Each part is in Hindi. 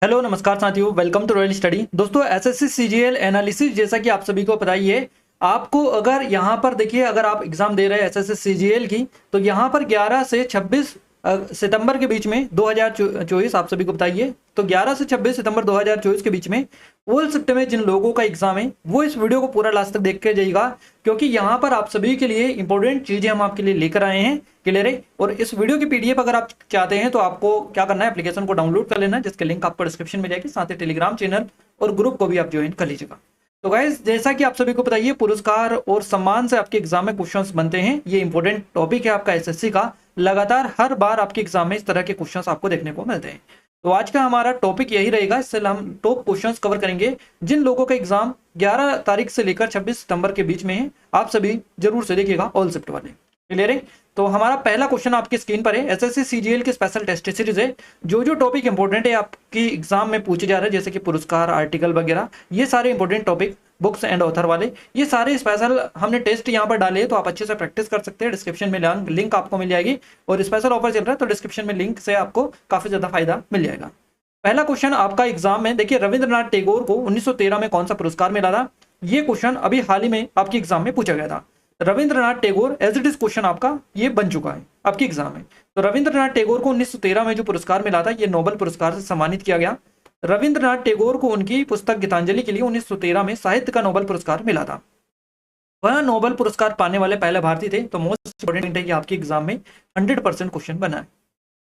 हेलो नमस्कार साथियों, वेलकम टू रॉयल स्टडी। दोस्तों एसएससी सीजीएल एनालिसिस जैसा कि आप सभी को पता ही है, आपको अगर यहाँ पर देखिए, अगर आप एग्जाम दे रहे हैं एसएससी सीजीएल की, तो यहाँ पर 11 से 26 सितंबर के बीच में 2024, आप सभी को बताइए, तो 11 से 26 सितंबर 2024 के बीच में ऑल शिफ्ट में जिन लोगों का एग्जाम है वो इस वीडियो को पूरा लास्ट तक देख के जाइएगा, क्योंकि यहाँ पर आप सभी के लिए इंपॉर्टेंट चीजें हम आपके लिए लेकर आए हैं। क्लियर है। और इस वीडियो की पीडीएफ अगर आप चाहते हैं तो आपको क्या करना है, एप्लीकेशन को डाउनलोड कर लेना है, जिसके लिंक आपको डिस्क्रिप्शन में जाएगी। साथ ही टेलीग्राम चैनल और ग्रुप को भी आप ज्वाइन कर लीजिएगा। तो गाइस, जैसा कि आप सभी को बताइए, पुरस्कार और सम्मान से आपके एग्जाम में क्वेश्चंस बनते हैं। ये इंपॉर्टेंट टॉपिक है आपका एसएससी का। लगातार हर बार आपके एग्जाम में इस तरह के क्वेश्चंस आपको देखने को मिलते हैं। तो आज का हमारा टॉपिक यही रहेगा। इससे हम टॉप क्वेश्चंस कवर करेंगे जिन लोगों का एग्जाम 11 तारीख से लेकर 26 सितंबर के बीच में है। आप सभी जरूर से देखिएगा ऑल शिफ्ट वाले। क्लियर है। तो हमारा पहला क्वेश्चन आपकी स्क्रीन पर है। एसएससी सीजीएल की स्पेशल टेस्ट सीरीज है। जो टॉपिक इंपॉर्टेंट है आपकी एग्जाम में पूछे जा रहे हैं, जैसे कि पुरस्कार, आर्टिकल वगैरह, ये सारे important topic, books and author वाले, ये सारे स्पेशल हमने टेस्ट यहाँ पर डाले हैं, तो आप अच्छे से प्रैक्टिस कर सकते हैं। डिस्क्रिप्शन में लिंक आपको मिल जाएगी, और स्पेशल ऑफर चल रहा है, तो डिस्क्रिप्शन में लिंक से आपको काफी ज्यादा फायदा मिल जाएगा। पहला क्वेश्चन आपका एग्जाम में देखिए, रविंद्रनाथ टैगोर को 1913 में कौन सा पुरस्कार मिला था? ये क्वेश्चन अभी हाल ही में आपके एग्जाम में पूछा गया था। Rabindranath Tagore as it is question आपका ये बन चुका है आपके एग्जाम में। तो रविंद्रनाथ टैगोर को 1913 में जो पुरस्कार मिला था, ये नोबेल पुरस्कार से सम्मानित किया गया। रविंद्रनाथ टैगोर को उनकी पुस्तक गीतांजलि के लिए 1913 में साहित्य का नोबेल पुरस्कार मिला था। वह नोबेल पुरस्कार पाने वाले पहले भारतीय थे। तो मोस्ट इंपोर्टेंट है कि आपके एग्जाम में 100% क्वेश्चन बना है।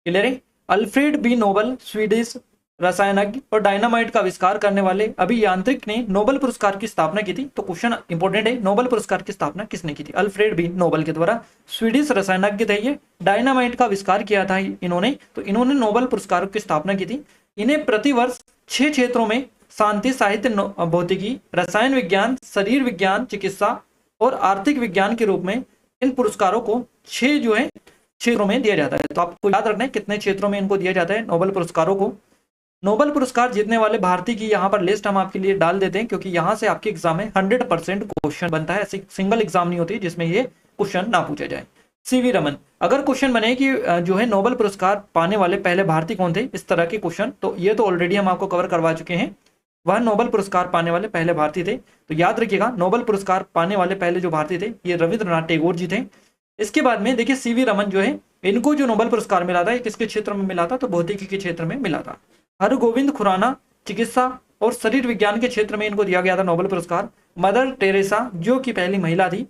क्लियर है। अल्फ्रेड बी नोबेल स्वीडिश रसायनज्ञ और डायनामाइट का आविष्कार करने वाले अभियांत्रिक ने नोबेल पुरस्कार की स्थापना की थी। तो क्वेश्चन इंपॉर्टेंट है, नोबेल पुरस्कार की स्थापना किसने की थी? अल्फ्रेड बी नोबेल के द्वारा। स्वीडिश रसायनज्ञ थे ये, डायनामाइट का आविष्कार किया था इन्होंने। तो इन्होंने नोबेल पुरस्कार की स्थापना की थी। इन्हें प्रतिवर्ष 6 क्षेत्रों में, शांति, साहित्य, भौतिकी, रसायन विज्ञान, शरीर विज्ञान, चिकित्सा और आर्थिक विज्ञान के रूप में इन पुरस्कारों को 6 क्षेत्रों में दिया जाता है। तो आपको याद रखना है कितने क्षेत्रों में इनको दिया जाता है नोबेल पुरस्कारों को। नोबेल पुरस्कार जीतने वाले भारतीय की यहाँ पर लिस्ट हम आपके लिए डाल देते हैं, क्योंकि यहाँ से आपके एग्जाम में 100% क्वेश्चन बनता है। ऐसी सिंगल एग्जाम नहीं होती जिसमें ये क्वेश्चन ना पूछा जाए। सीवी रमन, अगर क्वेश्चन बने कि नोबेल पुरस्कार पाने वाले पहले भारतीय कौन थे, इस तरह के क्वेश्चन, तो ये तो ऑलरेडी हम आपको कवर करवा चुके हैं। वह नोबेल पुरस्कार पाने वाले पहले भारतीय थे। तो याद रखिएगा, नोबेल पुरस्कार पाने वाले पहले जो भारतीय थे, ये रविंद्रनाथ टैगोर जी थे। इसके बाद में देखिए, सीवी रमन जो है, इनको जो नोबेल पुरस्कार मिला था, किसके क्षेत्र में मिला था? तो भौतिकी के क्षेत्र में मिला था। हरगोविंद खुराना चिकित्सा और शरीर विज्ञान के क्षेत्र में इनको दिया गया था नोबेल पुरस्कार। मदर टेरेसा, जो कि पहली महिला थी,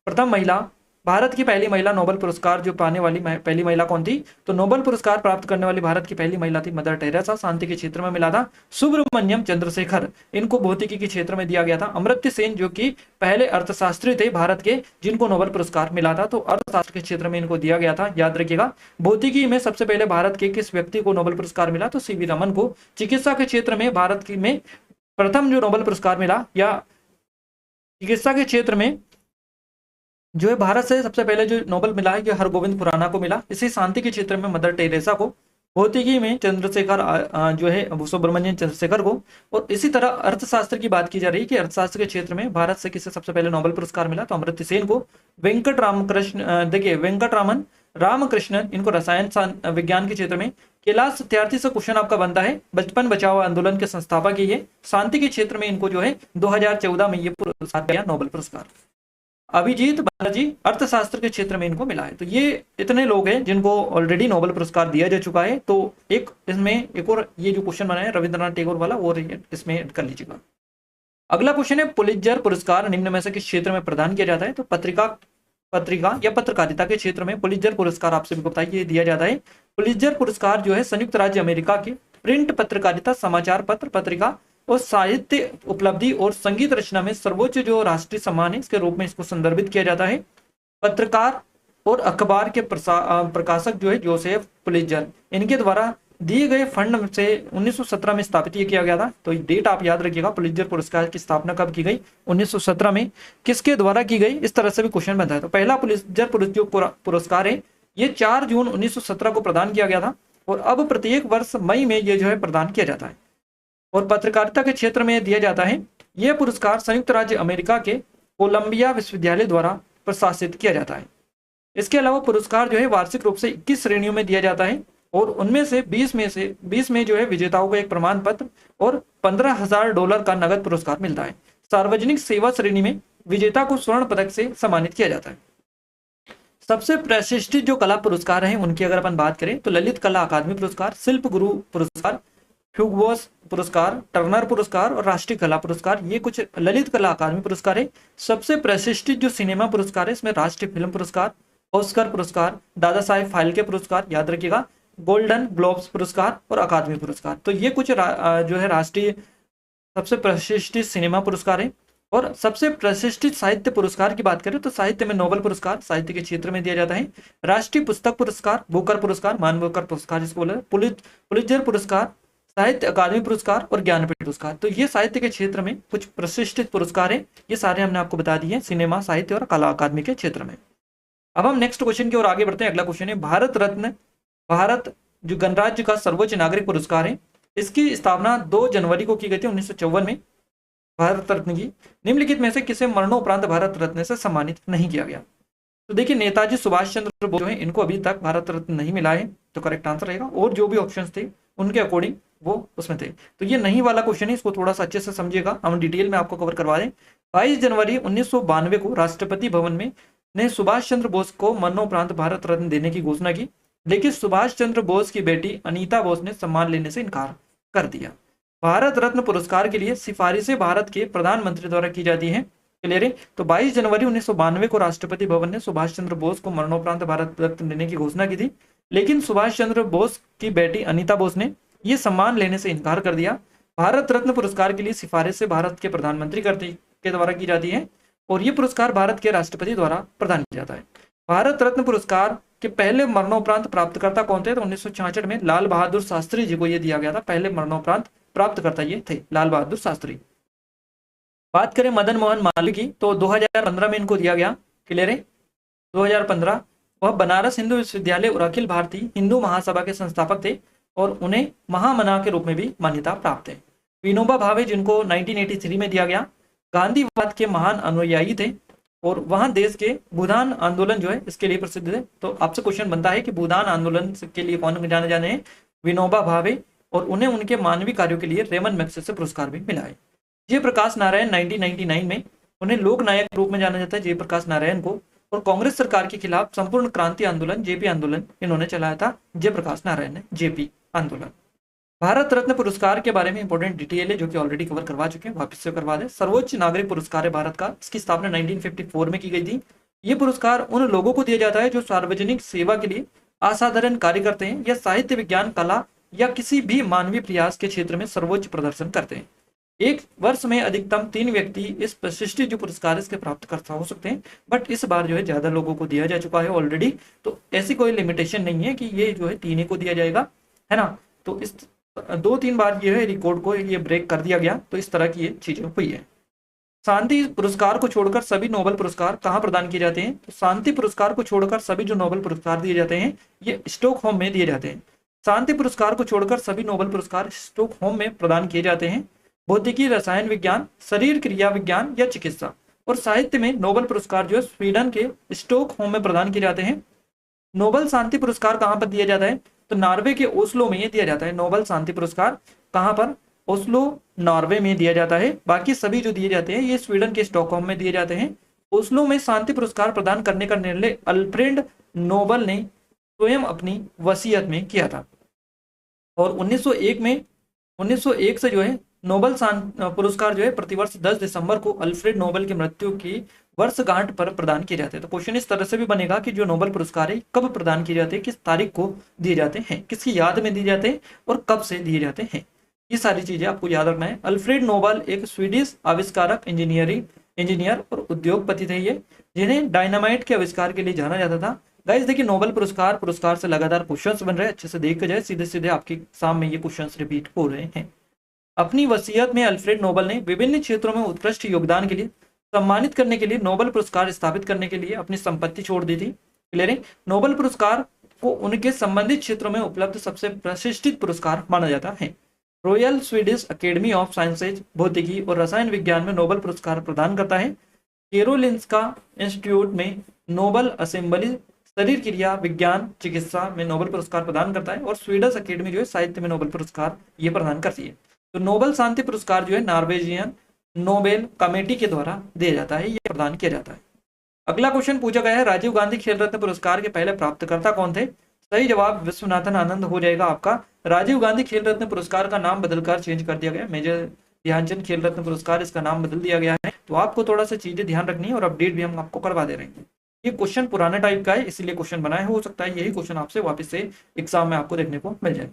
प्रथम महिला, भारत की पहली महिला नोबेल पुरस्कार जो पाने वाली पहली महिला कौन थी? तो नोबेल पुरस्कार प्राप्त करने वाली भारत की पहली महिला थी मदर टेरेसा। शांति के क्षेत्र में मिला था। सुब्रमण्यम चंद्रशेखर, इनको भौतिकी के क्षेत्र में दिया गया था। अमर्त्य सेन, जो कि पहले अर्थशास्त्री थे भारत के, जिनको नोबेल पुरस्कार मिला था, तो अर्थशास्त्र के क्षेत्र में इनको दिया गया था। याद रखिएगा, भौतिकी में सबसे पहले भारत के किस व्यक्ति को नोबेल पुरस्कार मिला? तो सीवी रमन को। चिकित्सा के क्षेत्र में भारत की में प्रथम जो नोबेल पुरस्कार मिला, या चिकित्सा के क्षेत्र में जो है भारत से सबसे पहले जो नोबेल मिला है, ये हरगोविंद खुराना को मिला। इसी शांति के क्षेत्र में मदर टेरेसा को। भौतिकी में चंद्रशेखर जो है सुब्रमण्यम चंद्रशेखर को। और इसी तरह अर्थशास्त्र की बात की जा रही है कि अर्थशास्त्र के क्षेत्र में भारत से किसे सबसे पहले नोबेल पुरस्कार मिला? तो अमर्त्य सेन को। वेंकट रामकृष्ण, देखिए वेंकट रामन रामकृष्णन, इनको रसायन विज्ञान के क्षेत्र में। कैलाश सत्यार्थी से क्वेश्चन आपका बनता है, बचपन बचाओ आंदोलन के संस्थापक ये। शांति के क्षेत्र में इनको जो है 2014 में ये पुरस्कार दिया, नोबेल पुरस्कार। अभिजीत बनर्जी, अर्थशास्त्र के क्षेत्र में इनको मिला है। तो ये इतने लोग हैं जिनको ऑलरेडी नोबेल पुरस्कार दिया जा चुका है। तो एक इसमें एक और ये जो क्वेश्चन बना है रविंद्रनाथ टैगोर वाला, और इसमें ऐड कर लीजिएगा। अगला क्वेश्चन है, पुलित्जर पुरस्कार निम्न में से किस क्षेत्र में प्रदान किया जाता है? तो पत्रिका या पत्रकारिता के क्षेत्र में पुलित्जर पुरस्कार आप सभी को पता है ये दिया जाता है। पुलित्जर पुरस्कार जो है संयुक्त राज्य अमेरिका के प्रिंट पत्रकारिता, समाचार पत्र, पत्रिका और साहित्य उपलब्धि और संगीत रचना में सर्वोच्च जो राष्ट्रीय सम्मान है, इसके रूप में इसको संदर्भित किया जाता है। पत्रकार और अखबार के प्रकाशक जो है जोसेफ पुलित्जर, इनके द्वारा दिए गए फंड से 1917 में स्थापित ये किया गया था। तो डेट आप याद रखिएगा, पुलित्जर पुरस्कार की स्थापना कब की गई? 1917 में। किसके द्वारा की गई? इस तरह से भी क्वेश्चन बनता है। तो पहला पुलित्जर पुरस्कार है, ये 4 जून 1917 को प्रदान किया गया था, और अब प्रत्येक वर्ष मई में ये जो है प्रदान किया जाता है। और पत्रकारिता के क्षेत्र में दिया जाता है। यह पुरस्कार संयुक्त राज्य अमेरिका के कोलंबिया विश्वविद्यालय द्वारा प्रशासित किया जाता है। इसके अलावा पुरस्कार जो है वार्षिक रूप से 21 श्रेणियों में दिया जाता है, और उनमें से 20 में जो है विजेताओं को एक प्रमाण पत्र और $15,000 का नगद पुरस्कार मिलता है। सार्वजनिक सेवा श्रेणी में विजेता को स्वर्ण पदक से सम्मानित किया जाता है। सबसे प्रतिष्ठित जो कला पुरस्कार हैं उनकी अगर अपन बात करें तो ललित कला अकादमी पुरस्कार, शिल्प गुरु पुरस्कार, ह्यूगोस पुरस्कार, टर्नर पुरस्कार और राष्ट्रीय कला पुरस्कार, ये कुछ ललित कला अकादमी पुरस्कार है। सबसे प्रतिष्ठित जो सिनेमा पुरस्कार है इसमें राष्ट्रीय फिल्म पुरस्कार, ऑस्कर पुरस्कार, दादा साहेब फाल्के पुरस्कार, याद रखिएगा, गोल्डन ग्लोब्स पुरस्कार और अकादमी पुरस्कार। तो ये कुछ जो है राष्ट्रीय सबसे प्रतिष्ठित सिनेमा पुरस्कार है। और सबसे प्रतिष्ठित साहित्य पुरस्कार की बात करें तो साहित्य में नोबेल पुरस्कार साहित्य के क्षेत्र में दिया जाता है, राष्ट्रीय पुस्तक पुरस्कार, बुकर पुरस्कार, मान बुकर पुरस्कार जिसको बोला, पुलित्जर पुरस्कार, साहित्य अकादमी पुरस्कार और ज्ञानपीठ पुरस्कार। तो ये साहित्य के क्षेत्र में कुछ प्रतिष्ठित पुरस्कार है, ये सारे हमने आपको बता दिए सिनेमा, साहित्य और कला अकादमी के क्षेत्र में। अब हम नेक्स्ट क्वेश्चन की ओर आगे बढ़ते हैं। अगला क्वेश्चन है भारत रत्न, भारत जो गणराज्य का सर्वोच्च नागरिक पुरस्कार है, इसकी स्थापना 2 जनवरी को की गई थी 1954 में। भारत रत्न की निम्नलिखित में से किसे मरणोपरांत भारत रत्न से सम्मानित नहीं किया गया? तो देखिए नेताजी सुभाष चंद्र बोस जो है इनको अभी तक भारत रत्न नहीं मिला है, तो करेक्ट आंसर रहेगा। और जो भी ऑप्शंस थे उनके अकॉर्डिंग वो उसमें थे। तो ये नहीं वाला क्वेश्चन है, इसको थोड़ा सा अच्छे से समझिएगा, हम डिटेल में आपको कवर करवा दें। 22 जनवरी 1992 को राष्ट्रपति भवन में ने सुभाष चंद्र बोस को मरणोपरांत भारत रत्न देने की घोषणा की, लेकिन सुभाष चंद्र बोस की बेटी अनीता बोस ने सम्मान लेने से इनकार कर दिया। भारत रत्न पुरस्कार के लिए सिफारिशें भारत के प्रधानमंत्री द्वारा की जाती हैं। क्लियर है? तो 22 जनवरी 1992 को राष्ट्रपति भवन ने सुभाष चंद्र बोस को मरणोपरांत भारत रत्न देने की घोषणा की थी, लेकिन सुभाष चंद्र बोस की बेटी अनीता बोस ने यह सम्मान लेने से इनकार कर दिया। भारत रत्न पुरस्कार के लिए सिफारिशें भारत के प्रधानमंत्री के द्वारा की जाती है और ये पुरस्कार भारत के राष्ट्रपति द्वारा प्रदान किया जाता है। भारत रत्न पुरस्कार के पहले मरणोपरांत प्राप्तकर्ता कौन थे? तो 1966 में लाल बहादुर शास्त्री जी को यह दिया गया था। पहले मरणोपरांत प्राप्तकर्ता ये थे लाल बहादुर शास्त्री। बात करें मदन मोहन मालवीय की तो 2015 में इनको दिया गया। क्लियर है? 2015 वह बनारस हिंदू विश्वविद्यालय और अखिल भारतीय हिंदू महासभा के संस्थापक थे और उन्हें महामना के रूप में भी मान्यता प्राप्त है। विनोबा भावे जिनको 1983 में दिया गया, गांधीवाद के महान अनुयायी थे और वहां देश के भूदान आंदोलन जो है इसके लिए प्रसिद्ध है। तो आपसे क्वेश्चन बनता है कि भूदान आंदोलन के लिए कौन जाने जाने हैं? विनोबा भावे, और उन्हें उनके मानवीय कार्यों के लिए रेमन मैग्सेसे पुरस्कार भी मिला है। जयप्रकाश नारायण 1999 में, उन्हें लोक नायक के रूप में जाना जाता है जयप्रकाश नारायण को, और कांग्रेस सरकार के खिलाफ संपूर्ण क्रांति आंदोलन जेपी आंदोलन इन्होंने चलाया था जयप्रकाश नारायण ने, जेपी आंदोलन। भारत रत्न पुरस्कार के बारे में इंपॉर्टेंट डिटेल है जो कि ऑलरेडी कवर करवा चुके हैं, वापस से करवा दें। सर्वोच्च नागरिक पुरस्कार है भारत का, इसकी स्थापना 1954 में की गई थी। ये पुरस्कार उन लोगों को दिया जाता है जो सार्वजनिक सेवा के लिए असाधारण कार्य करते हैं या साहित्य, विज्ञान, कला या किसी भी मानवीय प्रयास के क्षेत्र में सर्वोच्च प्रदर्शन करते हैं। एक वर्ष में अधिकतम 3 व्यक्ति इस प्रतिष्ठित जो पुरस्कार इसके प्राप्तकर्ता हो सकते हैं, बट इस बार जो है ज्यादा लोगों को दिया जा चुका है ऑलरेडी, तो ऐसी कोई लिमिटेशन नहीं है कि ये जो है 3 ही को दिया जाएगा, है ना। तो इस 2-3 बार ये है रिकॉर्ड को ये ब्रेक कर दिया गया, तो इस तरह की ये चीजें हुई है। शांति पुरस्कार को छोड़कर सभी नोबेल पुरस्कार कहाँ प्रदान किए जाते हैं? तो शांति पुरस्कार को छोड़कर सभी जो नोबेल पुरस्कार दिए जाते हैं ये स्टॉकहोम में दिए जाते हैं। शांति पुरस्कार को छोड़कर सभी नोबेल पुरस्कार स्टॉकहोम में प्रदान किए जाते हैं। भौतिकी, रसायन विज्ञान, शरीर क्रिया विज्ञान या चिकित्सा। और साहित्य में नोबेल पुरस्कार जो है स्वीडन के स्टॉकहोम में प्रदान किए जाते हैं। नोबेल शांति पुरस्कार कहाँ पर दिया जाता है? तो नॉर्वे के ओस्लो में ये दिया जाता है। नोबेल शांति पुरस्कार कहाँ पर? ओस्लो, नॉर्वे में दिया जाता है। बाकी सभी जो दिए जाते हैं ये स्वीडन के स्टॉकहोम में दिए जाते हैं। ओस्लो में शांति पुरस्कार प्रदान करने का निर्णय अल्फ्रेड नोबेल ने स्वयं अपनी वसीयत में किया था। और 1901 से जो है नोबेल पुरस्कार जो है प्रतिवर्ष 10 दिसंबर को अल्फ्रेड नोबेल की मृत्यु की वर्षगांठ पर प्रदान किए जाते हैं। तो क्वेश्चन इस तरह से भी बनेगा कि जो नोबेल पुरस्कार है कब प्रदान किए जाते हैं, किस तारीख को दिए जाते हैं, किसकी याद में दिए जाते हैं और कब से दिए जाते हैं, ये सारी चीजें आपको याद रखना है। अल्फ्रेड नोबेल एक स्वीडिश आविष्कारक, इंजीनियर और उद्योगपति थे ये, जिन्हें डायनामाइट के आविष्कार के लिए जाना जाता था। गाइस देखिए नोबेल पुरस्कार से लगातार क्वेश्चंस बन रहे हैं, अच्छे से देख के जाए, सीधे सीधे आपके सामने ये क्वेश्चंस रिपीट हो रहे हैं। अपनी वसीयत में अल्फ्रेड नोबेल ने विभिन्न क्षेत्रों में उत्कृष्ट योगदान के लिए सम्मानित करने के लिए नोबेल पुरस्कार स्थापित करने के लिए अपनी संपत्ति छोड़ दी थी। क्लियर है? नोबेल पुरस्कार को उनके संबंधित क्षेत्रों में उपलब्ध सबसे प्रतिष्ठित पुरस्कार माना जाता है। Royal Swedish academy of sciences भौतिकी और रसायन विज्ञान में नोबेल पुरस्कार प्रदान करता है। कैरोलिंस्का इंस्टीट्यूट में नोबेल असेंबली शरीर क्रिया विज्ञान चिकित्सा में नोबेल पुरस्कार प्रदान करता है, और स्वीडिश अकेडमी जो है साहित्य में नोबेल पुरस्कार ये प्रदान करती है। तो नोबेल शांति पुरस्कार जो है नॉर्वेजियन नोबेल कमेटी के द्वारा दिया जाता है, ये प्रदान किया जाता है। अगला क्वेश्चन पूछा गया है, राजीव गांधी खेल रत्न पुरस्कार के पहले प्राप्तकर्ता कौन थे? सही जवाब विश्वनाथन आनंद हो जाएगा आपका। राजीव गांधी खेल रत्न पुरस्कार का नाम बदलकर चेंज कर दिया गया, मेजर ध्यानचंद खेल रत्न पुरस्कार इसका नाम बदल दिया गया है। तो आपको थोड़ा सा चीजें ध्यान रखनी है, और अपडेट भी हम आपको करवा दे रहे हैं। ये क्वेश्चन पुराने टाइप का है, इसीलिए क्वेश्चन बनाए, हो सकता है यही क्वेश्चन आपसे वापस से एग्जाम में आपको देखने को मिल जाए।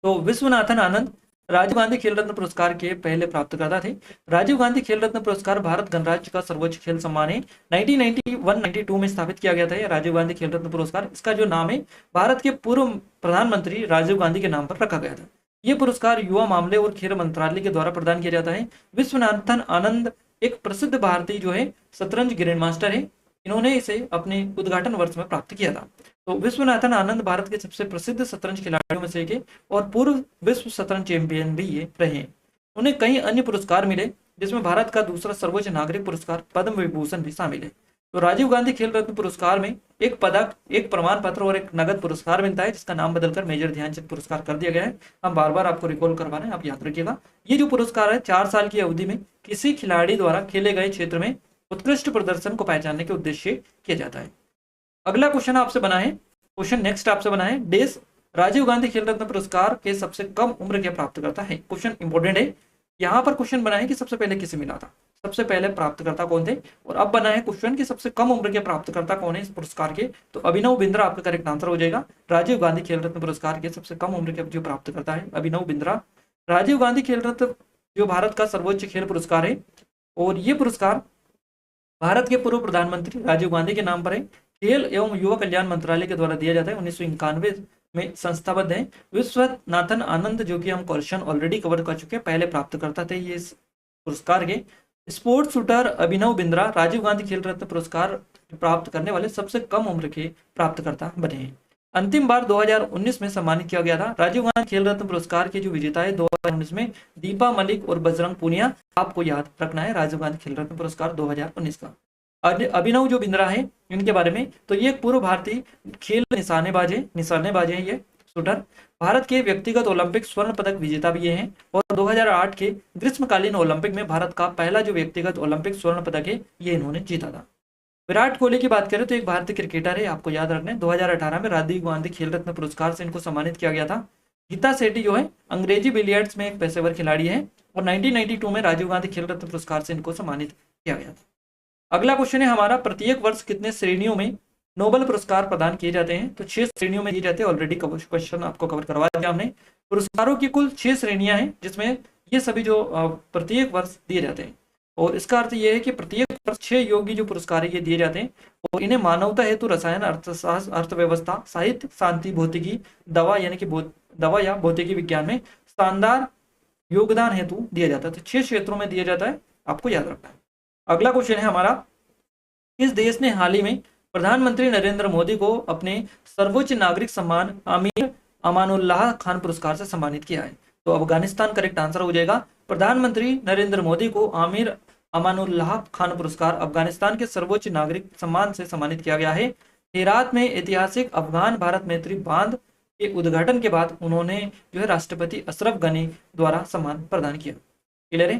तो विश्वनाथन आनंद राजीव गांधी खेल रत्न पुरस्कार के पहले प्राप्तकर्ता थे। राजीव गांधी खेल रत्न पुरस्कार भारत गणराज्य का सर्वोच्च खेल सम्मान है। 1991-92 में स्थापित किया गया था ये राजीव गांधी खेल रत्न पुरस्कार। इसका जो नाम है भारत के पूर्व प्रधानमंत्री राजीव गांधी के नाम पर रखा गया था। ये पुरस्कार युवा मामले और खेल मंत्रालय के द्वारा प्रदान किया जाता है। विश्वनाथन आनंद एक प्रसिद्ध भारतीय जो है शतरंज ग्रैंड मास्टर है। इन्होंने इसे अपने उद्घाटन वर्ष में प्राप्त किया था। तो विश्वनाथन आनंद भारत के सबसे प्रसिद्ध शतरंज खिलाड़ियों में से एक है, और पूर्व विश्व शतरंज चैंपियन भी ये रहे हैं। उन्हें कई अन्य पुरस्कार मिले, जिसमें भारत का दूसरा सर्वोच्च नागरिक पुरस्कार पद्म विभूषण भी शामिल है। तो राजीव गांधी खेल रत्न पुरस्कार में एक पदक, एक प्रमाण पत्र और एक नगद पुरस्कार मिलता है, जिसका नाम बदलकर मेजर ध्यानचंद पुरस्कार कर दिया गया है। हम बार बार आपको रिकॉल करवा रहे हैं, आप याद रखिएगा। ये जो पुरस्कार है 4 साल की अवधि में किसी खिलाड़ी द्वारा खेले गए क्षेत्र में उत्कृष्ट प्रदर्शन को पहचानने के उद्देश्य किया जाता है। अगला क्वेश्चन आपसे बना है, क्वेश्चन नेक्स्ट आपसे बना है, देश राजीव गांधी खेल रत्न पुरस्कार के सबसे कम उम्र के प्राप्तकर्ता है। क्वेश्चन इंपॉर्टेंट है। यहाँ पर क्वेश्चन बना है कि सबसे पहले किसे मिला था, सबसे पहले प्राप्तकर्ता कौन थे, और अब बना है क्वेश्चन कि सबसे कम उम्र के प्राप्तकर्ता कौन है इस पुरस्कार के। तो अभिनव बिंद्रा आपका करेक्ट आंसर हो जाएगा। राजीव गांधी खेल रत्न पुरस्कार के सबसे कम उम्र के जो प्राप्तकर्ता है अभिनव बिंद्रा। राजीव गांधी खेल रत्न जो भारत का सर्वोच्च खेल पुरस्कार है, और ये पुरस्कार भारत के पूर्व प्रधानमंत्री राजीव गांधी के नाम पर है। खेल एवं युवा कल्याण मंत्रालय के द्वारा दिया जाता है। 1991 में संस्थाबद्ध है। विश्वनाथन आनंद जो कि हम क्वेश्चन ऑलरेडी कवर कर चुके हैं, पहले प्राप्तकर्ता थे ये इस पुरस्कार के। स्पोर्ट्स शूटर अभिनव बिंद्रा राजीव गांधी खेल रत्न पुरस्कार प्राप्त करने वाले सबसे कम उम्र के प्राप्तकर्ता बने हैं। अंतिम बार 2019 में सम्मानित किया गया था। राजीव गांधी खेल रत्न पुरस्कार के जो विजेता है 2019 में दीपा मलिक और बजरंग पूनिया। आपको याद रखना है राजीव गांधी खेल रत्न पुरस्कार 2019 का। अभिनव जो बिंद्रा है इनके बारे में, तो ये पूर्व भारतीय खेल निशानेबाज है ये शूटर। भारत के व्यक्तिगत ओलंपिक स्वर्ण पदक विजेता भी ये हैं, और 2008 के ग्रीष्मकालीन ओलंपिक में भारत का पहला जो व्यक्तिगत ओलंपिक स्वर्ण पदक है ये इन्होंने जीता था। विराट कोहली की बात करें तो एक भारतीय क्रिकेटर है, आपको याद रखना है। 2018 में राजीव गांधी खेल रत्न पुरस्कार से इनको सम्मानित किया गया था। गीता सेठी जो है अंग्रेजी बिलियर्ड्स में एक पेशेवर खिलाड़ी है, और 1992 में राजीव गांधी खेल रत्न पुरस्कार से इनको सम्मानित किया गया था। अगला क्वेश्चन है हमारा, प्रत्येक वर्ष कितने श्रेणियों में नोबेल पुरस्कार प्रदान किए जाते हैं? तो 6 श्रेणियों में दिए जाते हैं। ऑलरेडी क्वेश्चन आपको कवर करवा दिया हमने। पुरस्कारों की कुल 6 श्रेणियां हैं, जिसमें ये सभी जो प्रत्येक वर्ष दिए जाते हैं, और इसका अर्थ ये है कि प्रत्येक वर्ष 6 योग्य जो पुरस्कार ये दिए जाते हैं, और इन्हें मानवता हेतु रसायन, अर्थशास्त्र, अर्थव्यवस्था, साहित्य, शांति, भौतिकी, दवा यानी कि दवा या भौतिकी विज्ञान में शानदार योगदान हेतु दिया जाता है। तो 6 क्षेत्रों में दिया जाता है, आपको याद रखना है। अगला क्वेश्चन है हमारा, किस देश ने हाल ही में प्रधानमंत्री नरेंद्र मोदी को अपने सर्वोच्च नागरिक सम्मान अमीर अमानुल्लाह खान पुरस्कार से सम्मानित किया है? तो अफगानिस्तान करेक्ट आंसर हो जाएगा। प्रधानमंत्री नरेंद्र मोदी को आमिर अमानुल्लाह खान पुरस्कार अफगानिस्तान के सर्वोच्च नागरिक सम्मान से सम्मानित किया गया है। हेरात में ऐतिहासिक अफगान भारत मैत्री बांध के उद्घाटन के बाद उन्होंने जो है राष्ट्रपति अशरफ गनी द्वारा सम्मान प्रदान किया। क्लियर है?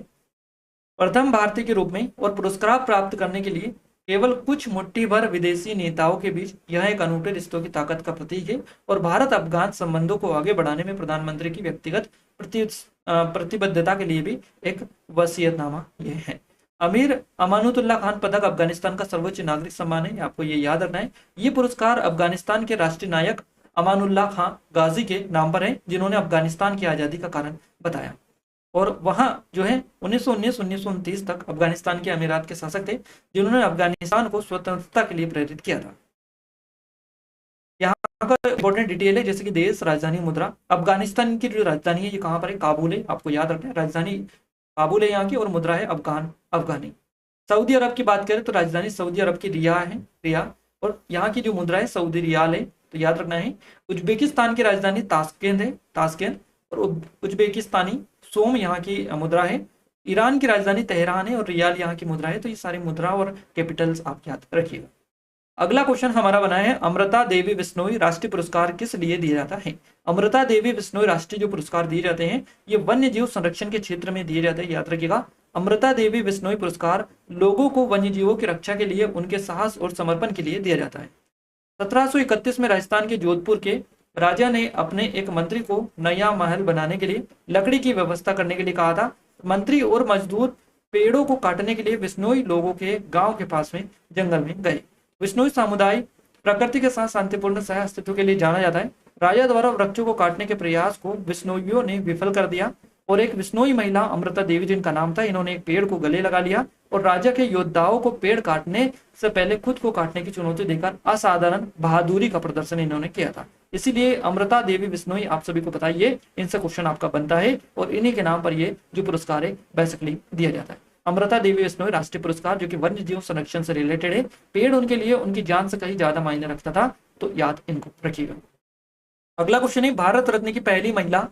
प्रथम भारतीय के रूप में और पुरस्कार प्राप्त करने के लिए केवल कुछ मुट्ठी भर विदेशी नेताओं के बीच यह एक अनूठे रिश्तों की ताकत का प्रतीक है, और भारत अफगान संबंधों को आगे बढ़ाने में प्रधानमंत्री की व्यक्तिगत प्रतिबद्धता के लिए भी एक वसीयतनामा यह है। अमीर अमानुतुल्लाह खान पदक अफगानिस्तान का सर्वोच्च नागरिक सम्मान है, आपको ये याद रखना है। ये पुरस्कार अफगानिस्तान के राष्ट्रीय नायक अमानुल्लाह खान गाजी के नाम पर है, जिन्होंने अफगानिस्तान की आज़ादी का कारण बताया, और वहां जो है 1919-1929 तक अफगानिस्तान के अमीरात के शासक थे, जिन्होंने अफगानिस्तान को स्वतंत्रता के लिए प्रेरित किया था। यहाँ का इंपॉर्टेंट डिटेल है, जैसे कि देश, राजधानी, मुद्रा। अफगानिस्तान की जो राजधानी है ये कहाँ पर है? काबुल है, आपको याद रखना है। राजधानी काबुल है यहाँ की, और मुद्रा है अफगानी। सऊदी अरब की बात करें तो राजधानी सऊदी अरब की रियाद, और यहाँ की जो मुद्रा है सऊदी रियाल है, तो याद रखना है। उज्बेकिस्तान की राजधानी ताशकेंत, और उज्बेकिस्तानी सोम यहाँ की मुद्रा है। ईरान की राजधानी तेहरान है, और रियाल यहाँ की मुद्रा है। तो ये सारी मुद्रा और कैपिटल्स आप याद रखिएगा। अगला क्वेश्चन हमारा बना है, अमृता देवी बिश्नोई राष्ट्रीय पुरस्कार किस लिए दिया जाता है? अमृता देवी बिश्नोई राष्ट्रीय जो पुरस्कार दिए जाते हैं ये वन्य जीव संरक्षण के क्षेत्र में दिए जाते हैं, याद रखिएगा। अमृता देवी बिश्नोई पुरस्कार लोगों को वन्य जीवों की रक्षा के लिए उनके साहस और समर्पण के लिए दिया जाता है। 1731 में राजस्थान के जोधपुर के राजा ने अपने एक मंत्री को नया महल बनाने के लिए लकड़ी की व्यवस्था करने के लिए कहा था। मंत्री और मजदूर पेड़ों को काटने के लिए बिश्नोई लोगों के गांव के पास में जंगल में गए। बिश्नोई समुदाय प्रकृति के साथ शांतिपूर्ण सह अस्तित्व के लिए जाना जाता है। राजा द्वारा वृक्षों को काटने के प्रयास को बिश्नोइयों ने विफल कर दिया और एक बिश्नोई महिला अमृता देवी जिनका नाम था, इन्होंने एक पेड़ को गले लगा लिया और राजा के योद्धाओं को पेड़ काटने से पहले खुद को काटने की चुनौती देकर असाधारण बहादुरी का प्रदर्शन इन्होंने किया था। इसीलिए अमृता देवी बिश्नोई आप सभी को पता है, इनसे क्वेश्चन आपका बनता है और इन्हीं के नाम पर ये जो पुरस्कार है बेसिकली दिया जाता है। अमृता देवी बिश्नोई राष्ट्रीय पुरस्कार जो कि वन्य जीव संरक्षण से रिलेटेड है, पेड़ उनके लिए उनकी जान से कहीं ज्यादा मायने रखता था, तो याद इनको रखिएगा। अगला क्वेश्चन है, भारत रत्न की पहली महिला,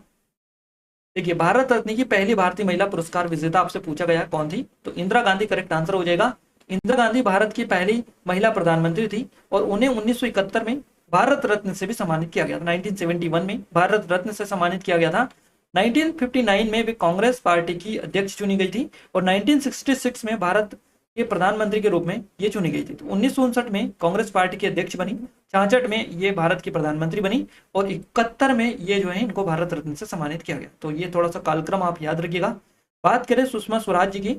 देखिए भारत रत्न की पहली भारतीय महिला पुरस्कार विजेता आपसे पूछा गया कौन थी? तो इंदिरा गांधी करेक्ट आंसर हो जाएगा। इंदिरा गांधी भारत की पहली महिला प्रधानमंत्री थी और उन्हें 1971 में भारत रत्न से भी सम्मानित किया गया था। 1971 में भारत रत्न से सम्मानित किया गया था। 1959 में वे कांग्रेस पार्टी की अध्यक्ष चुनी गई थी और 1966 में भारत के प्रधानमंत्री के रूप में ये चुनी गई थी। तो 1959 में कांग्रेस पार्टी की अध्यक्ष बनी, 66 में ये भारत की प्रधानमंत्री बनी और 71 में ये जो है इनको भारत रत्न से सम्मानित किया गया। तो ये थोड़ा सा कालक्रम आप याद रखिएगा। बात करें सुषमा स्वराज जी की,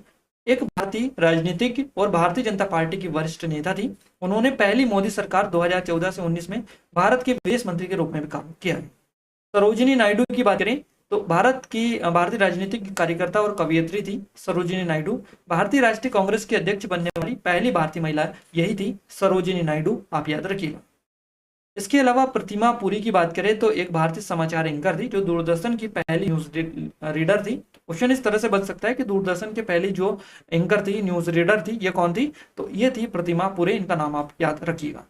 एक भारतीय राजनीतिक और भारतीय जनता पार्टी की वरिष्ठ नेता थी। उन्होंने पहली मोदी सरकार 2014 से 19 में भारत के विदेश मंत्री के रूप में भी काम किया है। सरोजिनी नायडू की बात करें तो भारतीय राजनीतिक कार्यकर्ता और कवियत्री थी सरोजिनी नायडू। भारतीय राष्ट्रीय कांग्रेस की अध्यक्ष बनने वाली पहली भारतीय महिला यही थी, सरोजिनी नायडू, आप याद रखिएगा। इसके अलावा प्रतिमा पुरी की बात करें तो एक भारतीय समाचार एंकर थी जो दूरदर्शन की पहली न्यूज रीडर थी। क्वेश्चन इस तरह से बन सकता है कि दूरदर्शन के पहली जो एंकर थी, न्यूज रीडर थी, ये कौन थी? तो ये थी प्रतिमा पुरी, इनका नाम आप याद रखिएगा।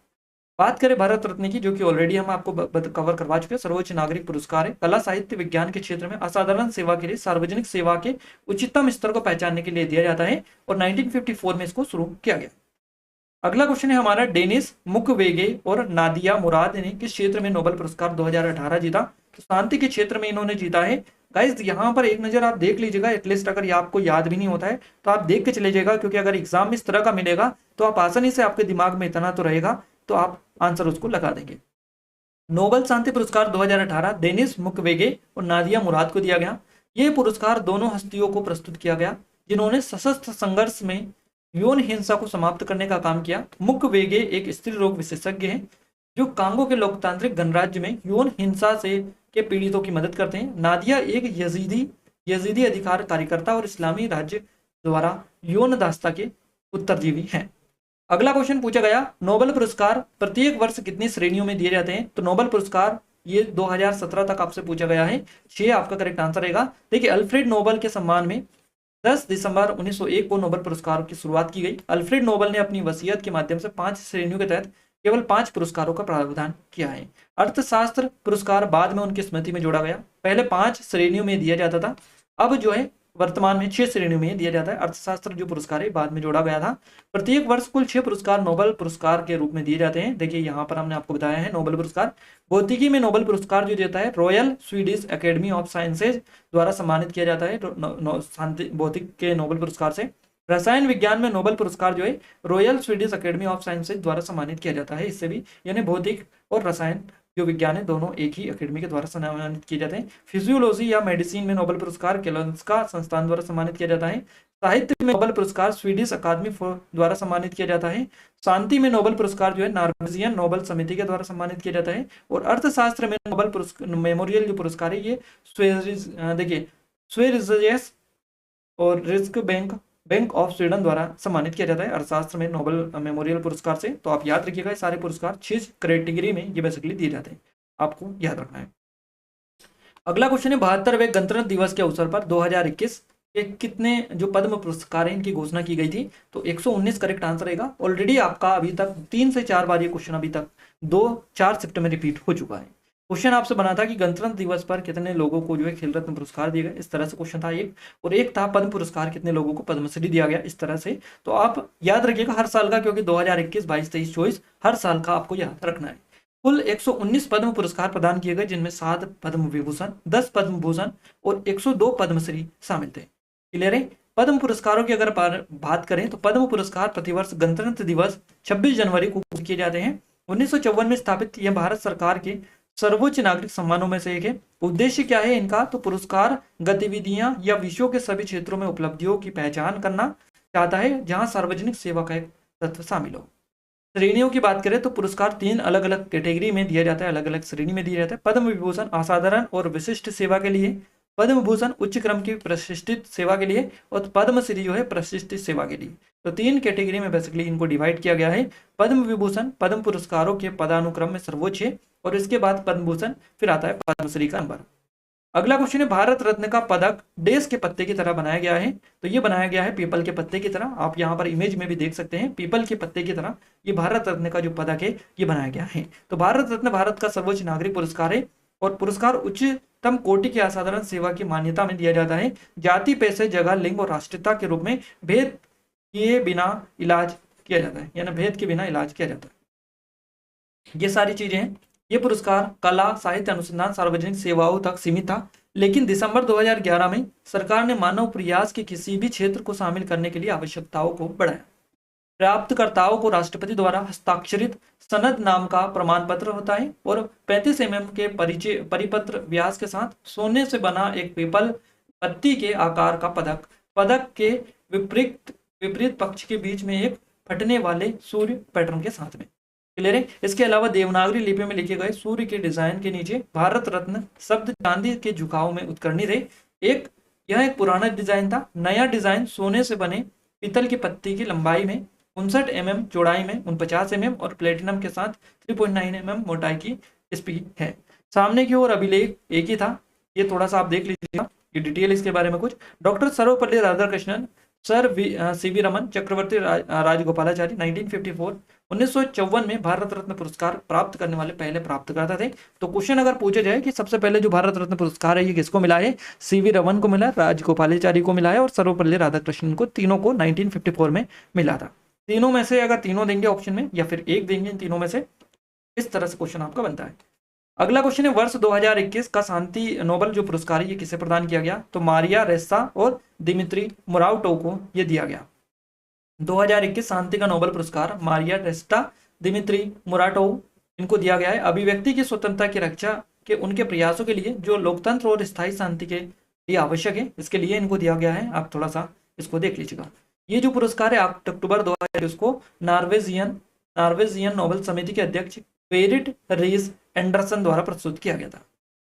बात करें भारत रत्न की, जो कि ऑलरेडी हम आपको कवर करवा चुके हैं, सर्वोच्च नागरिक पुरस्कार है। कला साहित्य विज्ञान के क्षेत्र में असाधारण सेवा के लिए सार्वजनिक सेवा के उच्चतम स्तर को पहचानने के लिए दिया जाता है और 1954 में इसको शुरू किया गया। अगला क्वेश्चन है हमारा, डेनिस मुक्वेगे और नादिया मुराद ने किस क्षेत्र में नोबेल पुरस्कार 2018 जीता? तो शांति के क्षेत्र में इन्होंने जीता है। गाइस यहाँ पर एक नजर आप देख लीजिएगा, एटलीस्ट अगर ये आपको याद भी नहीं होता है तो आप देख के चले जाएगा, क्योंकि अगर एग्जाम में इस तरह का मिलेगा तो आप आसानी से, आपके दिमाग में इतना तो रहेगा तो आप आंसर उसको लगा देंगे। नोबेल शांति पुरस्कार 2018 डेनिस मुक्वेगे और नादिया मुराद को दिया गया। ये पुरस्कार दोनों हस्तियों को प्रस्तुत किया गया जिन्होंने सशस्त्र संघर्ष में यौन हिंसा को समाप्त करने का काम किया। मुक्वेगे एक स्त्री रोग विशेषज्ञ हैं जो कांगो के लोकतांत्रिक गणराज्य में यौन हिंसा से के पीड़ितों की मदद करते हैं। नादिया एक यजीदी अधिकार कार्यकर्ता और इस्लामी राज्य द्वारा यौन दास्ता के उत्तरजीवी हैं। अगला क्वेश्चन पूछा गया, नोबेल पुरस्कार प्रत्येक वर्ष कितनी श्रेणियों में दिए जाते हैं? तो नोबेल पुरस्कार ये 2017 तक आपसे पूछा गया है, 6 आपका करेक्ट आंसर रहेगा। देखिए अल्फ्रेड नोबेल के सम्मान में 10 दिसंबर 1901 को नोबेल पुरस्कार की शुरुआत की गई। अल्फ्रेड नोबेल ने अपनी वसीयत के माध्यम से 5 श्रेणियों के तहत केवल 5 पुरस्कारों का प्रावधान किया है। अर्थशास्त्र पुरस्कार बाद में उनकी स्मृति में जोड़ा गया। पहले 5 श्रेणियों में दिया जाता था, अब जो है वर्तमान में 6 श्रेणियों में दिया जाता है। अर्थशास्त्र जो पुरस्कार है बाद में जोड़ा गया था। प्रत्येक वर्ष कुल 6 पुरस्कार नोबेल पुरस्कार के रूप में दिए जाते हैं। देखिए यहाँ पर हमने आपको बताया है नोबेल पुरस्कार। भौतिकी में नोबेल पुरस्कार जो देता है royal Swedish academy of sciences द्वारा सम्मानित किया जाता है भौतिक के नोबेल पुरस्कार से। रसायन विज्ञान में नोबेल पुरस्कार जो है royal Swedish academy of sciences द्वारा सम्मानित किया जाता है। इससे भी यानी भौतिक और रसायन जो विज्ञान है दोनों एक ही अकेडमी के द्वारा सम्मानित किए जाते हैं। फिजियोलॉजी या मेडिसिन में नोबेल पुरस्कार केलोन्स्का संस्थान द्वारा सम्मानित किया जाता है। साहित्य में नोबेल पुरस्कार स्वीडिश अकादमी द्वारा सम्मानित किया जाता है। शांति में नोबेल पुरस्कार जो है नॉर्वेजियन नोबेल समिति के द्वारा सम्मानित किया जाता है। और अर्थशास्त्र में नोबेल मेमोरियल जो पुरस्कार है ये स्वेरिजेस और रिस्क बैंक ऑफ स्वीडन द्वारा सम्मानित किया जाता है अर्थशास्त्र में नोबेल मेमोरियल पुरस्कार से। तो आप याद रखिएगा सारे पुरस्कार 6 कैटेगरी में ये बेसिकली दिए जाते हैं, आपको याद रखना है। अगला क्वेश्चन है 72वें गणतंत्र दिवस के अवसर पर 2021 के कितने जो पद्म पुरस्कार हैं इनकी घोषणा की गई थी? तो 119 करेक्ट आंसर रहेगा। ऑलरेडी आपका अभी तक 3 से 4 बार ये क्वेश्चन अभी तक 2-4 शिफ्ट में रिपीट हो चुका है। क्वेश्चन आपसे बना था कि गणतंत्र दिवस पर कितने लोगों को जो है खेल रत्न पुरस्कार दिए गए, इस तरह से क्वेश्चन था एक। और एक था पद्म पुरस्कार कितने लोगों को पद्मश्री दिया गया, इस तरह से। तो आप याद रखिएगा हर साल का, क्योंकि 2021, 22, 23, 24 हर साल का आपको याद रखना है। कुल 119 पद्म पुरस्कार प्रदान किए गए, जिनमें 7 पद्म विभूषण, 10 पद्म भूषण और 102 पद्मश्री शामिल थे। क्लियर है। पद्म पुरस्कारों की अगर बात करें तो पद्म पुरस्कार प्रतिवर्ष गणतंत्र दिवस 26 जनवरी को किए जाते हैं। 1954 में स्थापित यह भारत सरकार के सर्वोच्च नागरिक सम्मानों में से एक है। उद्देश्य क्या है इनका, तो पुरस्कार गतिविधियां या विषयों के सभी क्षेत्रों में उपलब्धियों की पहचान करना चाहता है जहां सार्वजनिक सेवा का एक तत्व शामिल हो। श्रेणियों की बात करें तो पुरस्कार 3 अलग अलग कैटेगरी में दिया जाता है, अलग अलग श्रेणी में दिया जाता है। पद्म विभूषण असाधारण और विशिष्ट सेवा के लिए, पद्म भूषण उच्च क्रम की प्रतिष्ठित सेवा के लिए, और पद्मश्री जो है प्रतिष्ठित सेवा के लिए। तो 3 कैटेगरी में बेसिकली इनको डिवाइड किया गया है। पद्म विभूषण पद्म पुरस्कारों के पदानुक्रम में सर्वोच्च है, और इसके बाद पद्म भूषण, फिर आता है पद्मश्री का नंबर। अगला क्वेश्चन है, भारत रत्न का पदक देश के पत्ते की तरह बनाया गया है। तो ये बनाया गया है पीपल के पत्ते की तरह, आप यहाँ पर इमेज में भी देख सकते हैं, पीपल के पत्ते की तरह ये भारत रत्न का जो पदक है ये बनाया गया है। तो भारत रत्न भारत का सर्वोच्च नागरिक पुरस्कार है, और पुरस्कार उच्चतम कोटि की असाधारण सेवा की मान्यता में दिया जाता है। जाति, पैसे, जगह, लिंग और राष्ट्रीयता के रूप में भेद किए बिना इलाज किया जाता है, यानी भेद के बिना इलाज किया जाता है। ये सारी चीजें हैं। ये पुरस्कार कला, साहित्य, अनुसंधान, सार्वजनिक सेवाओं तक सीमित था, लेकिन दिसंबर 2011 में सरकार ने मानव प्रयास के किसी भी क्षेत्र को शामिल करने के लिए आवश्यकताओं को बढ़ाया। प्राप्तकर्ताओं को राष्ट्रपति द्वारा हस्ताक्षरित सनद नाम का प्रमाण पत्र होता है, और 35 mm के परिपत्र व्यास के साथ सोने से बना एक पीपल पत्ती के आकार का पदक, पदक के विपरीत पक्ष के बीच में एक फटने वाले सूर्य पैटर्न के साथ में। क्लियर है। इसके अलावा देवनागरी लिपि में लिखे गए सूर्य के डिजाइन के नीचे भारत रत्न शब्द चांदी के झुकाव में उत्कीर्णित है। यह एक पुराना डिजाइन था। नया डिजाइन सोने से बने पीतल की पत्ती की लंबाई में 59 mm, चौड़ाई में 49 mm और प्लेटिनम के साथ 3.9 mm मोटाई की इसकी है। सामने की ओर अभिलेख एक ही था। ये थोड़ा सा आप देख लीजिएगा, ये डिटेल इसके बारे में कुछ। Doctor Sarvepalli Radhakrishnan, sir C V Raman, Chakravarti Rajagopalachari 1954 1954 में भारत रत्न पुरस्कार प्राप्त करने वाले पहले प्राप्तकर्ता थे। तो क्वेश्चन अगर पूछा जाए कि सबसे पहले जो भारत रत्न पुरस्कार है ये किसको मिला है, सीवी रमन को मिला, राजगोपालाचारी को मिला है और सर्वपल्ली राधाकृष्णन को, तीनों को 1954 में मिला था। तीनों में से अगर तीनों देंगे ऑप्शन में या फिर एक देंगे इन तीनों में से, इस तरह से क्वेश्चन आपका बनता है। अगला क्वेश्चन है, वर्ष 2021 का शांति नोबेल जो पुरस्कार है ये किसे प्रदान किया गया, तो मारिया रेस्सा और दिमित्री मुराटोव को ये दिया गया। 2021 शांति का नोबेल पुरस्कार मारिया रेस्टा, दिमित्री मुराटोव इनको दिया गया है। अभिव्यक्ति की स्वतंत्रता की रक्षा के उनके प्रयासों के लिए जो लोकतंत्र और स्थायी शांति के लिए आवश्यक है, इसके लिए इनको दिया गया है। आप थोड़ा सा इसको देख लीजिएगा। ये जो पुरस्कार है अक्टूबर 2021 को नॉर्वेजियन नोबेल समिति के अध्यक्ष बेरिट रीस एंडरसन द्वारा प्रस्तुत किया गया था।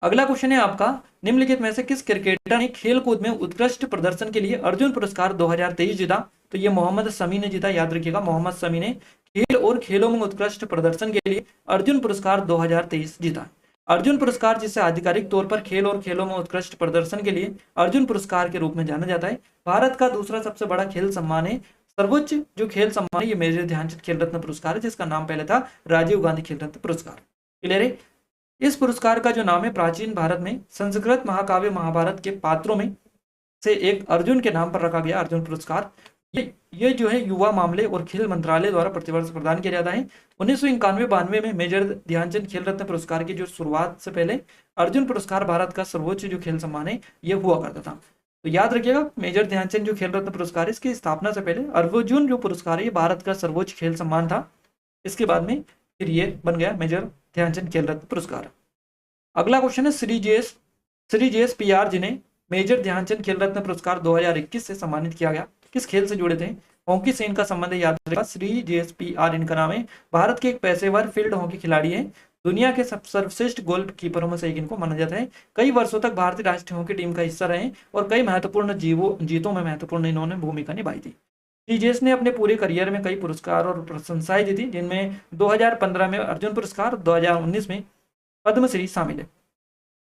अगला क्वेश्चन है आपका, निम्नलिखित में से किस क्रिकेटर ने खेलकूद में उत्कृष्ट प्रदर्शन के लिए अर्जुन पुरस्कार 2023 जीता, तो ये मोहम्मद शमी ने जीता। याद रखिएगा, मोहम्मद शमी ने खेल और खेलों में उत्कृष्ट प्रदर्शन के लिए अर्जुन पुरस्कार 2023 जीता। अर्जुन पुरस्कार, जिसे आधिकारिक तौर पर खेल और खेलों में उत्कृष्ट प्रदर्शन के लिए अर्जुन पुरस्कार के रूप में जाना जाता है, भारत का दूसरा सबसे बड़ा खेल सम्मान है। सर्वोच्च जो खेल सम्मान है ये मेजर ध्यानचंद खेल रत्न पुरस्कार है, जिसका नाम पहले था राजीव गांधी खेल रत्न पुरस्कार। क्लियर है। इस पुरस्कार का जो नाम है, प्राचीन भारत में संस्कृत महाकाव्य महाभारत के पात्रों में से एक अर्जुन के नाम पर रखा गया अर्जुन पुरस्कार। ये जो है युवा मामले और खेल मंत्रालय द्वारा प्रतिवर्ष प्रदान किया जाता है। 1991-92 में मेजर ध्यानचंद खेल रत्न पुरस्कार की जो शुरुआत से पहले अर्जुन पुरस्कार भारत का सर्वोच्च जो खेल सम्मान है ये हुआ करता था। तो याद रखिएगा, मेजर ध्यानचंद जो खेल रत्न पुरस्कार है इसकी स्थापना से पहले अर्जुन जो पुरस्कार है ये भारत का सर्वोच्च खेल सम्मान था। इसके बाद में फिर ये बन गया मेजर ध्यानचंद खेल रत्न पुरस्कार। अगला क्वेश्चन है, श्री JSPR जिन्हें मेजर ध्यानचंद खेल रत्न पुरस्कार 2021 से सम्मानित किया गया, किस खेल से जुड़े थे? हॉकी से इनका संबंध है। याद रखिएगा, श्री JSPR इनका नाम है। भारत के एक पेशेवर फील्ड हॉकी खिलाड़ी है। दुनिया के सर्वश्रेष्ठ गोल्फ कीपरों में से एक इनको माना जाता है। कई वर्षों तक भारतीय राष्ट्रीय हॉकी टीम का हिस्सा रहे और कई महत्वपूर्ण जीतों में महत्वपूर्ण इन्होंने भूमिका निभाई थी। श्री ने अपने पूरे करियर में कई पुरस्कार और प्रशंसाएं दी थी, जिनमें 2015 में अर्जुन पुरस्कार, 2019 में पद्मश्री शामिल है।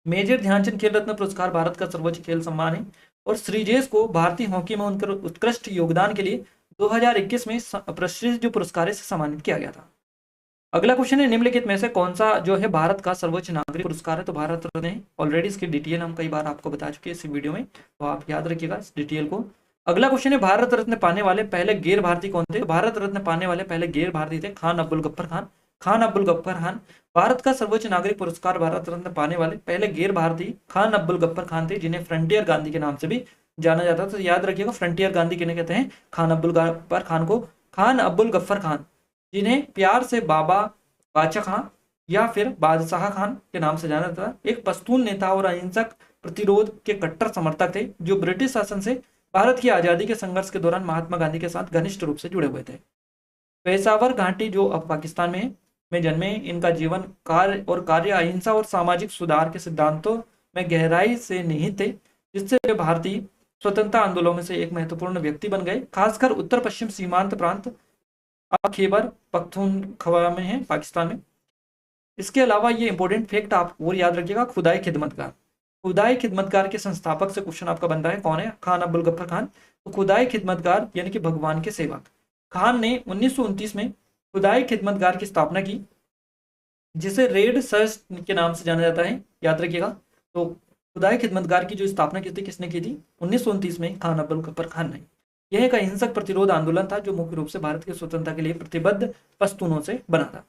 मेजर ध्यानचंद खेल रत्न पुरस्कार भारत का सर्वोच्च खेल सम्मान है और श्रीजेश को भारतीय हॉकी में उनके उत्कृष्ट योगदान के लिए 2021 में प्रतिष्ठित जो पुरस्कार है से सम्मानित किया गया था। अगला क्वेश्चन है, निम्नलिखित में से कौन सा जो है भारत का सर्वोच्च नागरिक पुरस्कार है? तो भारत रत्न है। ऑलरेडी इसकी डिटेल हम कई बार आपको बता चुके हैं इस वीडियो में, तो आप याद रखिएगा इस डिटेल को। अगला क्वेश्चन है, भारत रत्न पाने वाले पहले गैर भारतीय कौन थे? भारत रत्न पाने वाले पहले गैर भारतीय थे खान अब्दुल गफ्फर खान। खान अब्दुल गफ्फर खान भारत का सर्वोच्च नागरिक पुरस्कार भारत रत्न पाने वाले पहले गैर भारतीय खान अब्दुल गफ्फर खान थे, जिन्हें फ्रंटियर गांधी के नाम से भी जाना जाता है। तो याद रखिएगा फ्रंटियर गांधी किन्हें कहते हैं? खान अब्दुल गफ्फर खान को। खान अब्दुल गफ्फर खान, जिन्हें प्यार से बाबा बाचा खां या फिर बादशाह खान के नाम से जाना जाता है, एक पश्तून नेता और अहिंसक प्रतिरोध के कट्टर समर्थक थे, जो ब्रिटिश शासन से भारत की आजादी के संघर्ष के दौरान महात्मा गांधी के साथ घनिष्ठ रूप से जुड़े हुए थे। पेशावर घाटी जो अब पाकिस्तान में जन्मे, इनका जीवन कार्य अहिंसा और सामाजिक सुधार के सिद्धांतों में गहराई से निहित थे, जिससे वे भारतीय स्वतंत्रता आंदोलन में से एक महत्वपूर्ण व्यक्ति बन गए। खासकर उत्तर पश्चिम सीमांत प्रांत अब खैबर पख्तूनख्वा में है, पाकिस्तान में। इसके अलावा ये इंपॉर्टेंट फैक्ट आप और याद रखिएगा, खुदाई खिदमतगार। खुदाई खिदमतगार के संस्थापक से क्वेश्चन आपका बनता है, कौन है? खान अब्दुल गफ्फर खान। तो खुदाई खिदमतगार यानी कि भगवान के सेवक। खान ने 1929 में खुदाई खिदमतगार की स्थापना की, जिसे रेड सर्च के नाम से जाना जाता है, याद रखिएगा। तो खुदाई खिदमतगार की जो स्थापना की थी, किसने की थी? 1929 में खान अब्दुल गफ्फर खान ने। यह एक अहिंसक प्रतिरोध आंदोलन था, जो मुख्य रूप से भारत की स्वतंत्रता के लिए प्रतिबद्ध पश्तूनों से बना था।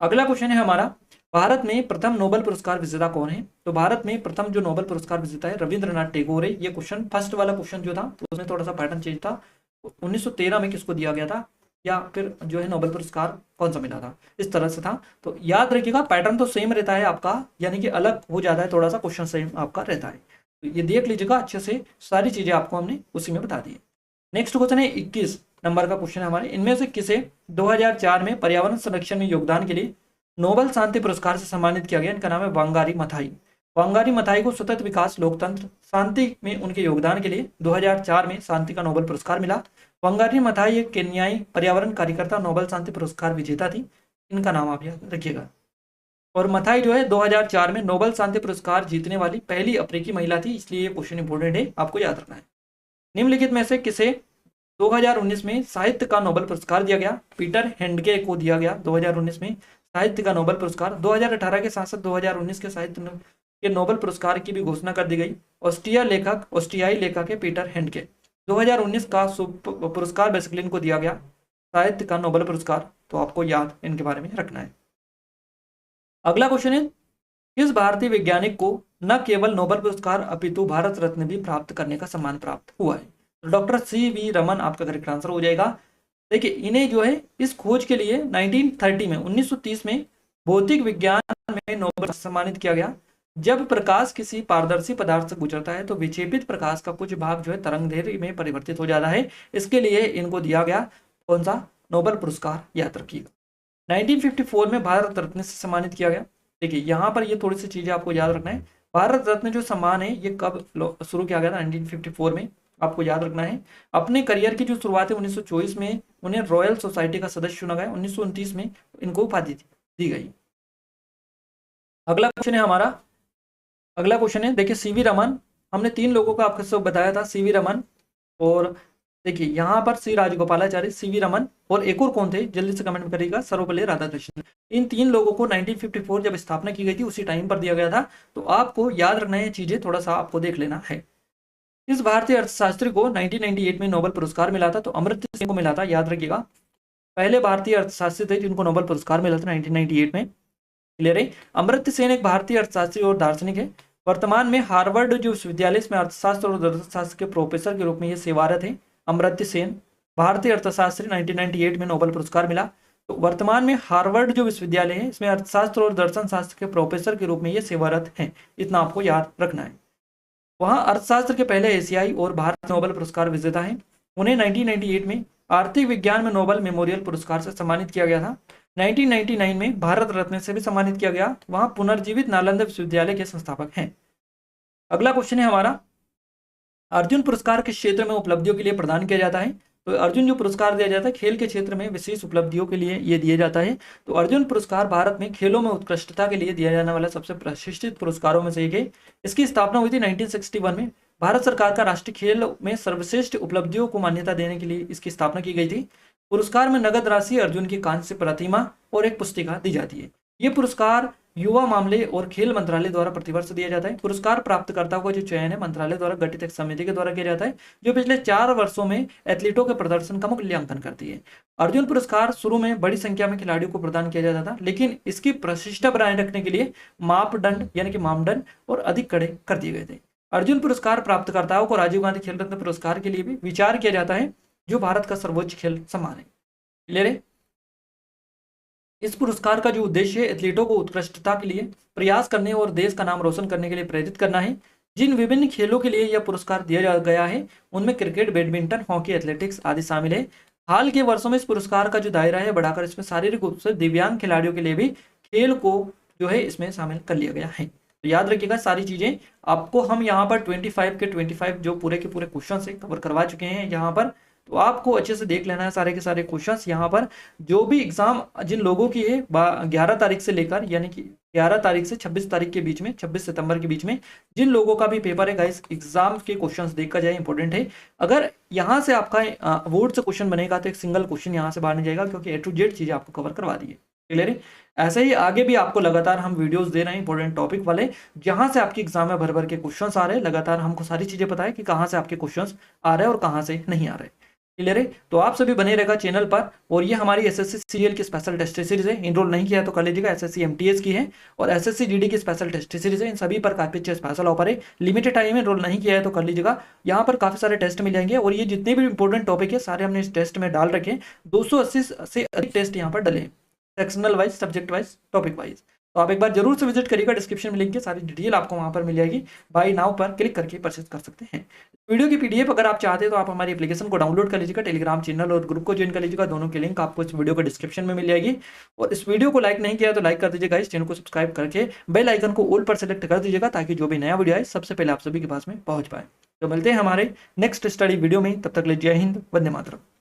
अगला क्वेश्चन है हमारा, भारत में प्रथम नोबेल पुरस्कार विजेता कौन है? तो भारत में प्रथम जो नोबेल पुरस्कार विजेता है रविंद्रनाथ टैगोर है। ये क्वेश्चन फर्स्ट वाला क्वेश्चन जो था उसमें थोड़ा सा पैटर्न चेंज था। 1913 में किसको दिया गया था, या फिर जो है नोबेल पुरस्कार कौन सा मिला था, इस तरह से था। तो याद रखिएगा पैटर्न तो सेम रहता है आपका, यानी कि अलग हो जाता है थोड़ा सा, क्वेश्चन सेम आपका रहता है। तो ये देख लीजिएगा अच्छे से, सारी चीजें आपको हमने उसी में बता दी है। नेक्स्ट क्वेश्चन है 21 नंबर का क्वेश्चन है हमारे, इनमें से किसे 2004 में पर्यावरण संरक्षण में योगदान के लिए नोबेल शांति पुरस्कार से सम्मानित किया गया? इनका नाम है वांगारी मथाई। वांगारी मथाई को सतत विकास, लोकतंत्र, शांति में उनके योगदान के लिए 2004 में शांति का नोबेल पुरस्कार मिला। वांगारी मथाई एक केन्याई पर्यावरण कार्यकर्ता, नोबेल शांति पुरस्कार विजेता थी। इनका नाम आप याद रखिएगा। और मथाई जो है 2004 में नोबेल शांति पुरस्कार जीतने वाली पहली अफ्रीकी महिला थी, इसलिए ये क्वेश्चन इंपोर्टेंट है, आपको याद रखना है। निम्नलिखित में से किसे 2019 में साहित्य का नोबेल पुरस्कार दिया गया? पीटर हैंडके को दिया गया 2019 में साहित्य का नोबेल पुरस्कार। 2018 के साथ साथ 2019 के साहित्य के नोबेल पुरस्कार की भी घोषणा कर दी गई। ऑस्ट्रियाई लेखक है पीटर हैंडके। 2019 का पुरस्कार बेसिकली इनको दिया गया, साहित्य का नोबेल पुरस्कार। तो आपको याद इनके बारे में रखना है। अगला क्वेश्चन है, किस भारतीय वैज्ञानिक को न केवल नोबेल पुरस्कार अपितु भारत रत्न भी प्राप्त करने का सम्मान प्राप्त हुआ है? डॉक्टर CV रमन आपका करेक्ट आंसर हो जाएगा। देखिए इन्हें जो है इस खोज के लिए 1930 में 1930 में भौतिक विज्ञान में नोबेल सम्मानित किया गया। जब प्रकाश किसी पारदर्शी पदार्थ से गुजरता है तो विक्षेपित प्रकाश का कुछ भाग जो है तरंग दैर्घ्य में परिवर्तित हो जाता है। इसके लिए इनको दिया गया कौन सा नोबेल पुरस्कार, याद रखिएगा। 1954 में भारत रत्न से सम्मानित किया गया। देखिए यहाँ पर ये थोड़ी सी चीजें आपको याद रखना है। भारत रत्न जो सम्मान है ये कब शुरू किया गया था? 1954 में, आपको याद रखना है। अपने करियर की जो शुरुआत है 1924 में उन्हें रॉयल सोसाइटी का सदस्य चुना गया। 1929 में इनको उपाधि दी गई। अगला क्वेश्चन है हमारा, अगला क्वेश्चन है देखिए CV रमन, हमने 3 लोगों का आपको सब बताया था, CV रमन और देखिए यहाँ पर C राजगोपालाचारी, CV रमन और एक और कौन थे, जल्दी से कमेंट करिएगा, सर्वपल्ली राधाकृष्णन। इन 3 लोगों को 1954 जब स्थापना की गई थी उसी टाइम पर दिया गया था। तो आपको याद रखना है चीजें, थोड़ा सा आपको देख लेना है। इस भारतीय अर्थशास्त्री को 1998 में नोबेल पुरस्कार मिला था? तो अमर्त्य सेन को मिला था, याद रखिएगा। पहले भारतीय अर्थशास्त्री थे जिनको नोबेल पुरस्कार मिला था 1998 में, क्लियर है। अमर्त्य सेन एक भारतीय अर्थशास्त्री और दार्शनिक है। वर्तमान में हार्वर्ड जो विश्वविद्यालय में अर्थशास्त्र और दर्शनशास्त्र के प्रोफेसर के रूप में ये सेवारत है। अमर्त्य सेन भारतीय अर्थशास्त्री, 1998 में नोबेल पुरस्कार मिला। तो वर्तमान में हार्वर्ड जो विश्वविद्यालय है इसमें अर्थशास्त्र और दर्शन शास्त्र के प्रोफेसर के रूप में ये सेवारत है, इतना आपको याद रखना है। वहाँ अर्थशास्त्र के पहले एशियाई और भारत नोबेल पुरस्कार विजेता हैं। उन्हें 1998 में आर्थिक विज्ञान में नोबेल मेमोरियल पुरस्कार से सम्मानित किया गया था। 1999 में भारत रत्न से भी सम्मानित किया गया। वहाँ पुनर्जीवित नालंदा विश्वविद्यालय के संस्थापक हैं। अगला क्वेश्चन है हमारा, अर्जुन पुरस्कार किस क्षेत्र में उपलब्धियों के लिए प्रदान किया जाता है? तो अर्जुन जो पुरस्कार दिया जाता है खेल के क्षेत्र में विशेष उपलब्धियों के लिए ये दिया जाता है। तो अर्जुन पुरस्कार भारत में खेलों में उत्कृष्टता के लिए दिया जाने वाला सबसे प्रतिष्ठित पुरस्कारों में से एक है। इसकी स्थापना हुई थी 1961 में। भारत सरकार का राष्ट्रीय खेल में सर्वश्रेष्ठ उपलब्धियों को मान्यता देने के लिए इसकी स्थापना की गई थी। पुरस्कार में नगद राशि, अर्जुन की कांस्य प्रतिमा और एक पुस्तिका दी जाती है। ये पुरस्कार युवा मामले और खेल मंत्रालय द्वारा प्रतिवर्ष दिया जाता है। पुरस्कार प्राप्तकर्ताओं का जो चयन है मंत्रालय द्वारा गठित एक समिति के द्वारा किया जाता है, जो पिछले 4 वर्षों में एथलीटों के प्रदर्शन का मूल्यांकन करती है। अर्जुन पुरस्कार शुरू में बड़ी संख्या में खिलाड़ियों को प्रदान किया जाता था, लेकिन इसकी प्रतिष्ठा बनाए रखने के लिए मापदंड यानी कि मानदंड और अधिक कड़े कर दिए गए थे। अर्जुन पुरस्कार प्राप्तकर्ताओं को राजीव गांधी खेल रत्न पुरस्कार के लिए भी विचार किया जाता है, जो भारत का सर्वोच्च खेल सम्मान है। क्लियर है? इस पुरस्कार का जो उद्देश्य है एथलीटों को उत्कृष्टता के लिए प्रयास करने और देश का नाम रोशन करने के लिए प्रेरित करना है। जिन विभिन्न खेलों के लिए यह पुरस्कार दिया गया है उनमें क्रिकेट, बैडमिंटन, हॉकी, एथलेटिक्स आदि शामिल है। हाल के वर्षों में इस पुरस्कार का जो दायरा है बढ़ाकर इसमें शारीरिक रूप से दिव्यांग खिलाड़ियों के लिए भी खेल को जो है इसमें शामिल कर लिया गया है। तो याद रखिएगा सारी चीजें आपको हम यहाँ पर 25 के 25 जो पूरे के पूरे क्वेश्चन से कवर करवा चुके हैं यहाँ पर, तो आपको अच्छे से देख लेना है सारे के सारे क्वेश्चंस। यहाँ पर जो भी एग्जाम जिन लोगों की है 11 तारीख से लेकर यानी कि 11 तारीख से 26 तारीख के बीच में, 26 सितंबर के बीच में जिन लोगों का भी पेपर है गाइस, एग्जाम के क्वेश्चंस देखा जाए इंपॉर्टेंट है। अगर यहाँ से आपका बोर्ड से क्वेश्चन बनेगा तो एक सिंगल क्वेश्चन यहाँ से बाहर नहीं जाएगा, क्योंकि A to Z चीजें आपको कवर करवा दी है। क्लियर है? ऐसे ही आगे भी आपको लगातार हम वीडियोस दे रहे हैं इंपॉर्टेंट टॉपिक वाले, जहां से आपके एग्जाम में भर भर के क्वेश्चंस आ रहे हैं। लगातार हमको सारी चीजें पता है कि कहां से आपके क्वेश्चंस आ रहे हैं और कहां से नहीं आ रहे। क्लियर है? तो आप सभी बने रहेगा चैनल पर। और ये हमारी एसएससी सीजीएल की स्पेशल टेस्ट सीरीज है, इनरोल नहीं किया तो कर लीजिएगा। एसएससी एमटीएस की है और एसएससी जीडी की स्पेशल टेस्ट सीरीज है। इन सभी पर काफी अच्छे स्पेशल ऑफर है, लिमिटेड टाइम में इनरोल नहीं किया है तो कर लीजिएगा। यहाँ पर काफी सारे टेस्ट मिल जाएंगे और ये जितने भी इंपॉर्टेंट टॉपिक है सारे हमने इस टेस्ट में डाल रखे हैं। 280 से अधिक टेस्ट यहाँ पर डले, sectional wise, subject wise, topic wise. तो आप एक बार जरूर से विजिट करिएगा, डिस्क्रिप्शन में लिंक है, सारी डिटेल आपको वहां पर मिल जाएगी। बाय नाउ पर क्लिक करके परचेज कर सकते हैं। वीडियो की पीडीएफ अगर आप चाहते हैं तो आप हमारी एप्लीकेशन को डाउनलोड कर लीजिएगा, टेलीग्राम चैनल और ग्रुप को ज्वाइन कर लीजिएगा। दोनों की लिंक आपको इस वीडियो के डिस्क्रिप्शन में मिल जाएगी। और इस वीडियो को लाइक नहीं किया तो लाइक कर दीजिएगा, इस चैनल को सब्सक्राइब करके बेल आइकन को ऑल पर सेलेक्ट कर दीजिएगा, ताकि जो भी नया वीडियो आए सबसे पहले आप सभी के पास में पहुंच पाए। तो मिलते हैं हमारे नेक्स्ट स्टडी वीडियो में, तब तक ले जय हिंद, वंदे मातरम।